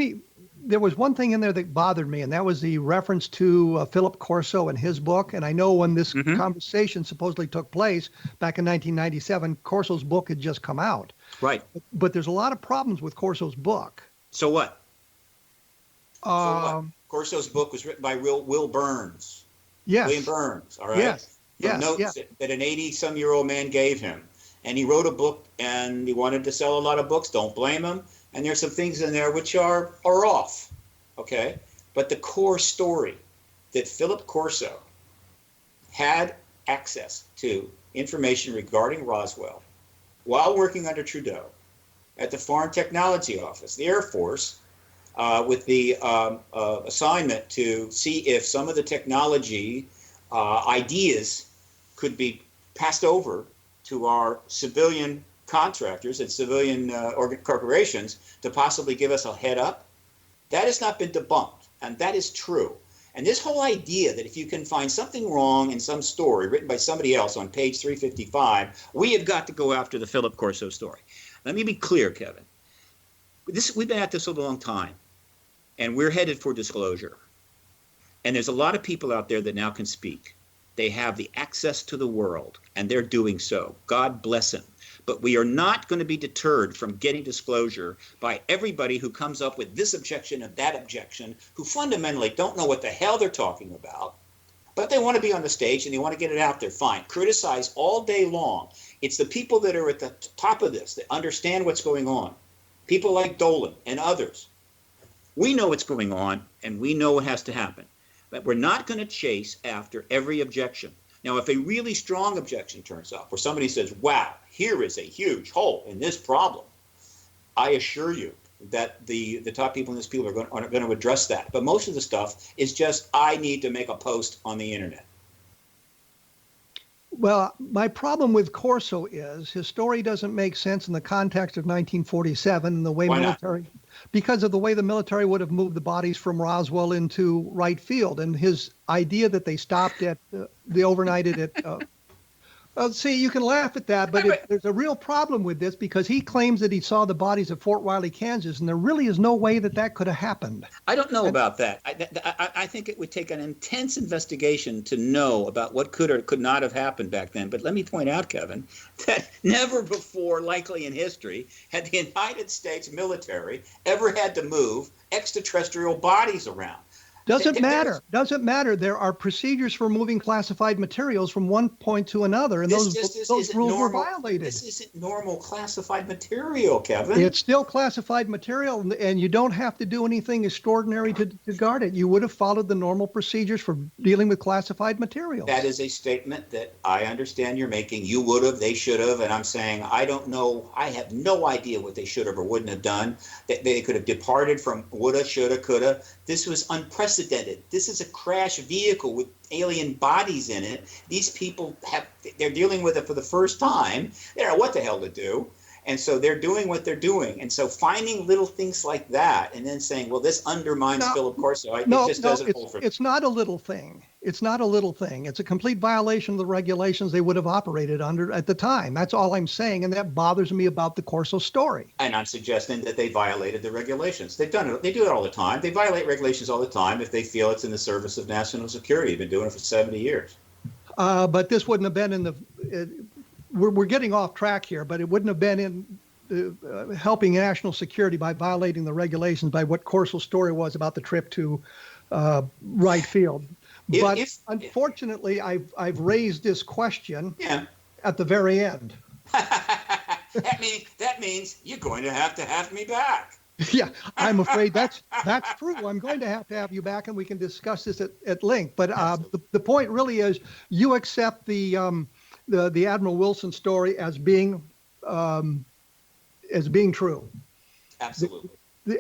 there was one thing in there that bothered me, and that was the reference to Philip Corso and his book. And I know when this conversation supposedly took place back in 1997, Corso's book had just come out. Right. But there's a lot of problems with Corso's book. So what? Corso's book was written by Will Burns. Yes. William Burns, all right? Yes. Notes that an 80-some-year-old man gave him. And he wrote a book, and he wanted to sell a lot of books. Don't blame him. And there's some things in there which are off, okay? But the core story that Philip Corso had access to information regarding Roswell while working under Trudeau at the Foreign Technology Office, the Air Force, with the assignment to see if some of the technology ideas could be passed over to our civilian contractors and civilian corporations to possibly give us a head up. That has not been debunked, and that is true. And this whole idea that if you can find something wrong in some story written by somebody else on page 355, we have got to go after the Philip Corso story. Let me be clear, Kevin. We've been at this a long time, and we're headed for disclosure. And there's a lot of people out there that now can speak. They have the access to the world, and they're doing so. God bless them. But we are not going to be deterred from getting disclosure by everybody who comes up with this objection and that objection, who fundamentally don't know what the hell they're talking about, but they want to be on the stage and they want to get it out there. Fine. Criticize all day long. It's the people that are at the top of this that understand what's going on. People like Dolan and others. We know what's going on, and we know what has to happen. But we're not going to chase after every objection. Now, if a really strong objection turns up, where somebody says, wow, here is a huge hole in this problem, I assure you that the top people in this field are going to address that. But most of the stuff is just, I need to make a post on the internet. Well, my problem with Corso is his story doesn't make sense in the context of 1947 and the way because of the way the military would have moved the bodies from Roswell into right field, and his idea that they stopped at they overnighted at well, see, you can laugh at that, but there's a real problem with this because he claims that he saw the bodies at Fort Riley, Kansas, and there really is no way that could have happened. I don't know about that. I think it would take an intense investigation to know about what could or could not have happened back then. But let me point out, Kevin, that never before, likely in history, had the United States military ever had to move extraterrestrial bodies around. Doesn't matter. There are procedures for moving classified materials from one point to another, and those rules were violated. This isn't normal classified material, Kevin. It's still classified material, and you don't have to do anything extraordinary to guard it. You would have followed the normal procedures for dealing with classified materials. That is a statement that I understand you're making. You would have, they should have, and I'm saying I don't know. I have no idea what they should have or wouldn't have done. They could have departed from woulda, shoulda, coulda. This was unprecedented. This is a crash vehicle with alien bodies in it. They're dealing with it for the first time. They don't know what the hell to do. And so they're doing what they're doing. And so finding little things like that and then saying, well, this undermines Philip Corso, it just doesn't hold for me. It's not a little thing. It's not a little thing. It's a complete violation of the regulations they would have operated under at the time. That's all I'm saying. And that bothers me about the Corso story. And I'm suggesting that they violated the regulations. They've done it. They do it all the time. They violate regulations all the time if they feel it's in the service of national security. They've been doing it for 70 years. But this wouldn't have been in the we're getting off track here, but it wouldn't have been in helping national security by violating the regulations by what Corso's story was about the trip to right field. But unfortunately, I've raised this question at the very end. That means you're going to have me back. Yeah, I'm afraid that's true. I'm going to have you back, and we can discuss this at length. But the point really is, you accept the Admiral Wilson story as being true. Absolutely.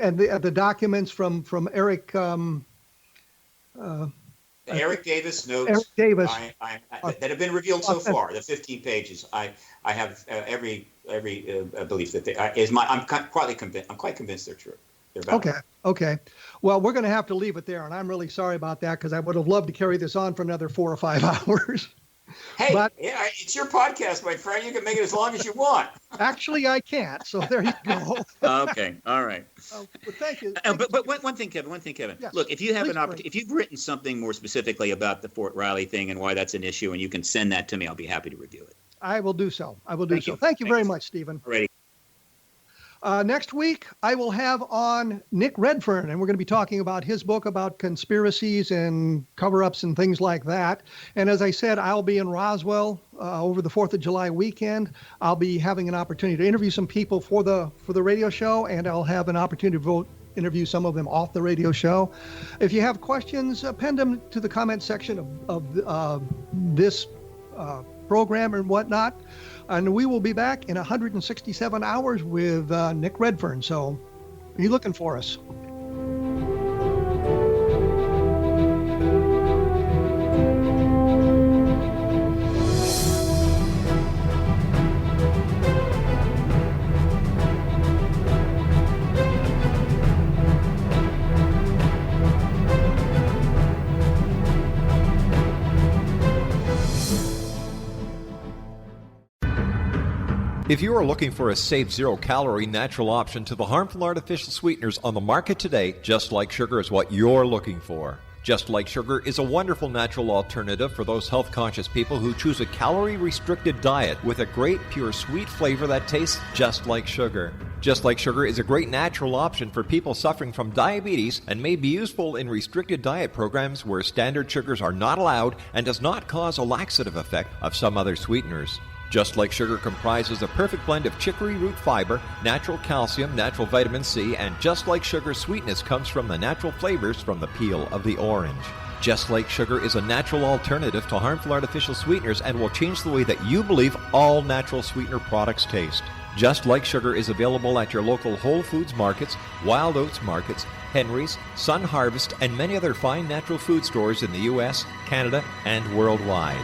And the documents from Eric. Eric Davis notes. Eric Davis. That have been revealed so far. The 15 pages. I have every belief that I'm quite convinced they're true. They're valid. Okay. Well, we're going to have to leave it there, and I'm really sorry about that because I would have loved to carry this on for another 4 or 5 hours. Hey, it's your podcast, my friend. You can make it as long as you want. Actually, I can't. So there you go. Okay. All right. Well, thank you. But one thing, Kevin. Yes. Look, if you have an opportunity, if you've written something more specifically about the Fort Riley thing and why that's an issue, and you can send that to me, I'll be happy to review it. I will do so. Thank you very much, Stephen. Alrighty. Next week, I will have on Nick Redfern, and we're going to be talking about his book about conspiracies and cover-ups and things like that. And as I said, I'll be in Roswell over the 4th of July weekend. I'll be having an opportunity to interview some people for the radio show, and I'll have an opportunity to interview some of them off the radio show. If you have questions, append them to the comment section of this program and whatnot. And we will be back in 167 hours with Nick Redfern. So be looking for us. If you are looking for a safe, zero-calorie, natural option to the harmful artificial sweeteners on the market today, Just Like Sugar is what you're looking for. Just Like Sugar is a wonderful natural alternative for those health-conscious people who choose a calorie-restricted diet with a great, pure, sweet flavor that tastes just like sugar. Just Like Sugar is a great natural option for people suffering from diabetes and may be useful in restricted diet programs where standard sugars are not allowed and does not cause a laxative effect of some other sweeteners. Just Like Sugar comprises a perfect blend of chicory root fiber, natural calcium, natural vitamin C, and Just Like Sugar's sweetness comes from the natural flavors from the peel of the orange. Just Like Sugar is a natural alternative to harmful artificial sweeteners and will change the way that you believe all natural sweetener products taste. Just Like Sugar is available at your local Whole Foods markets, Wild Oats markets, Henry's, Sun Harvest, and many other fine natural food stores in the U.S., Canada, and worldwide.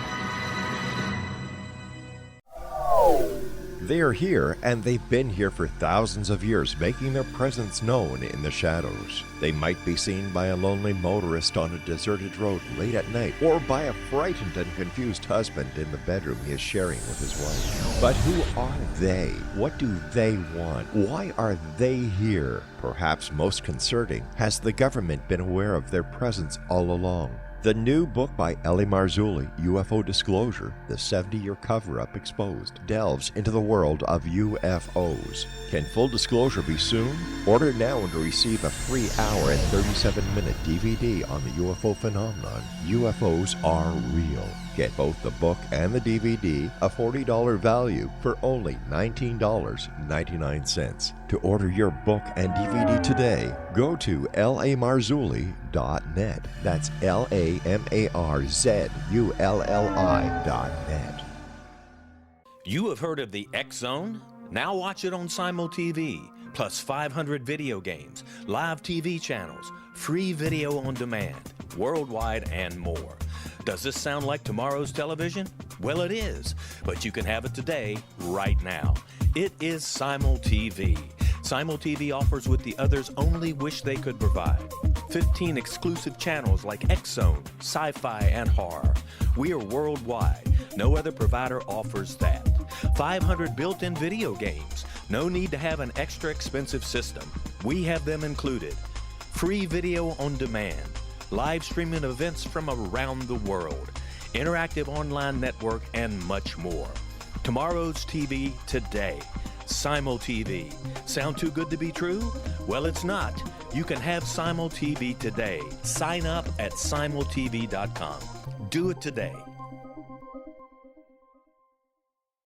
They are here, and they've been here for thousands of years, making their presence known in the shadows. They might be seen by a lonely motorist on a deserted road late at night, or by a frightened and confused husband in the bedroom he is sharing with his wife. But who are they? What do they want? Why are they here? Perhaps most concerning, has the government been aware of their presence all along? The new book by Ellie Marzulli, UFO Disclosure, The 70-Year Cover-Up Exposed, delves into the world of UFOs. Can full disclosure be soon? Order now and receive a free hour and 37-minute DVD on the UFO phenomenon. UFOs are real. Get both the book and the DVD, a $40 value, for only $19.99. To order your book and DVD today, go to lamarzulli.net. That's LAMARZULLI.net. You have heard of the X Zone? Now watch it on Simul TV, plus 500 video games, live TV channels, free video on demand, worldwide, and more. Does this sound like tomorrow's television? Well, it is, but you can have it today, right now. It is Simul TV. Simul TV offers what the others only wish they could provide. 15 exclusive channels like X-Zone, Sci-Fi, and Horror. We are worldwide. No other provider offers that. 500 built-in video games. No need to have an extra expensive system. We have them included. Free video on demand. Live streaming events from around the world. Interactive online network, and much more. Tomorrow's TV today. Simul TV. Sound too good to be true? Well, it's not. You can have Simul TV today. Sign up at simultv.com. Do it today.